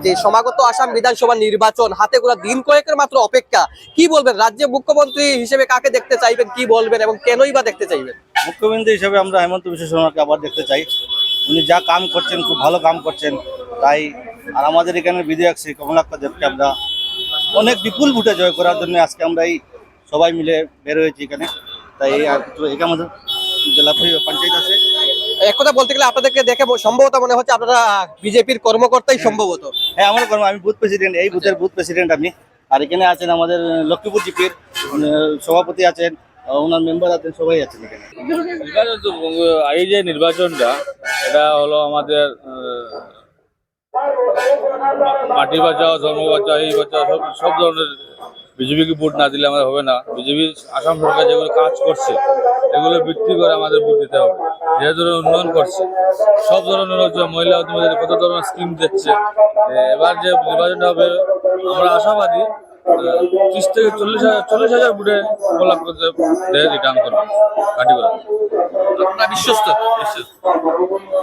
যে সমাগত আসাম বিধানসভা নির্বাচন হাতে গোনা দিন কয়েকের মাত্র অপেক্ষা, কি বলবেন? রাজ্যে মুখ্যমন্ত্রী হিসেবে কাকে দেখতে চাইবেন, কি বলবেন এবং কেনই বা দেখতে চাইবেন? মুখ্যমন্ত্রী হিসেবে আমরা হেমন্ত বিশ্ব শর্মাকে আবার দেখতে চাই। উনি যা কাম করছেন খুব ভালো কাম করছেন, তাই আর আমাদের এখানে বিধায়ক শ্রী কমলাক্ষ দেবকে আমরা অনেক বিপুল ভোটে জয় করার জন্য আজকে আমরা এই সবাই মিলে বের হয়েছি এখানে। তাই এখানে আমাদের জেলা পঞ্চায়েত আছে। এক কথা বলতে গেলে আপনাদেরকে দেখে সম্ভবত মনে হচ্ছে আপনারা বিজেপির কর্মকর্তাই সম্ভবত। হ্যাঁ, আমার কর্ম, আমি বুথ প্রেসিডেন্ট, এই বুথের বুথ প্রেসিডেন্ট আমি। আর এখানে আছেন আমাদের লক্ষ্মীপুর জিপির সভাপতি আছেন, ওনার মেম্বার আছেন, সবাই আছেন এখানে। নির্বাচন তো এই যে নির্বাচনটা, এটা হলো আমাদের মাটি বাঁচাও, ধর্ম বাঁচাও, এই বাঁচাও, সব ধরনের। বিজেপিকে ভোট না দিলে আমাদের হবে না। বিজেপি আসাম সরকার যেগুলো কাজ করছে এগুলো ভিত্তি করে আমাদের ভোট দিতে হবে। যে ধরনের উন্নয়ন করছে, সব ধরনের হচ্ছে মহিলা উদ্যোমীদের কত ধরনের স্কিম দিচ্ছে। এবার যে নির্বাচনটা হবে আমরা আশাবাদী 30 থেকে 40,000 ভোটে রিটার্ন করবে পার্টি করে। আপনারা বিশ্বস্ত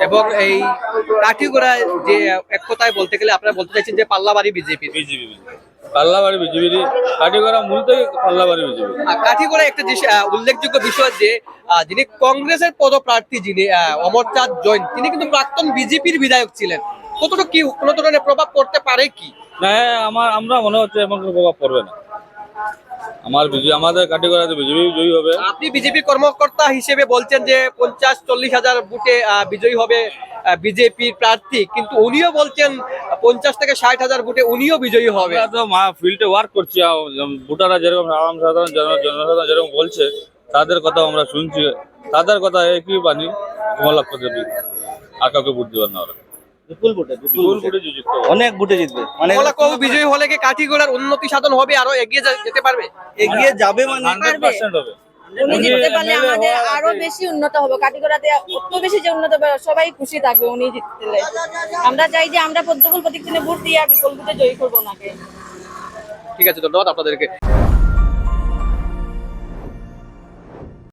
এবং এই কাঠিগোড়ায় যে এক কথায় বলতে গেলে আপনারা বলতে চাইছেন যে পাল্লাবাড়ি বিজেপি। পাল্লাবাড়ি বিজেপির কাটি করা মূলত পাল্লাবাড়ি বিজেপি। কাঠিগোড়ায় একটা যে উল্লেখযোগ্য বিষয় যে যিনি কংগ্রেসের পদপ্রার্থী, যিনি অমরচাঁদ জৈন, তিনি কিন্তু প্রাক্তন বিজেপির বিধায়ক ছিলেন। কতটা কি কোনো ধরনের প্রভাব পড়তে পারে কি? না, আমরা মনে হচ্ছে এমন কোনো প্রভাব পড়বে না। আমাদের কাটিগড়াতে বিজেপি জয়ী হবে। আপনি বিজেপি কর্মকর্তা হিসেবে বলছেন যে 50-40 হাজার ভোটে বিজয়ী হবে বিজেপির প্রার্থী, কিন্তু উনিও বলছেন 50 থেকে 60 হাজার ভোটে উনিও বিজয়ী হবে। আমরা তো ফিল্ডে ওয়ার্ক করছি, ভোটাররা যেরকম সাধারণ জনসাধারণ যেরকম বলছে তাদের কথা আমরা শুনছি, তাদের কথা একই বাণী। কমলাক্ষ দেবী আর কাউকে ভোট দেবেন না, ওরা বিপুল ভোটে অনেক ভোটে জিতবে। মানে কমলাক্ষ বিজয়ী হলে কি কাঠিগোড়ার উন্নতি সাধন হবে, আরো এগিয়ে যেতে পারবে? এগিয়ে যাবে, মানে 100% হবে। উনি জিততে পারলে আমাদের আরো বেশি উন্নত হবে। কাটিগড়াতে অত বেশি যে উন্নত হবে, সবাই খুশি থাকবে উনি জিতলে। আমরা চাই যে আমরা পদ্মফুল প্রতীক চিহ্নে ভোট দিয়ে বিপুল ভোটে জয়ী করবো ওনাকে। ঠিক আছে, ধন্যবাদ আপনাদেরকে।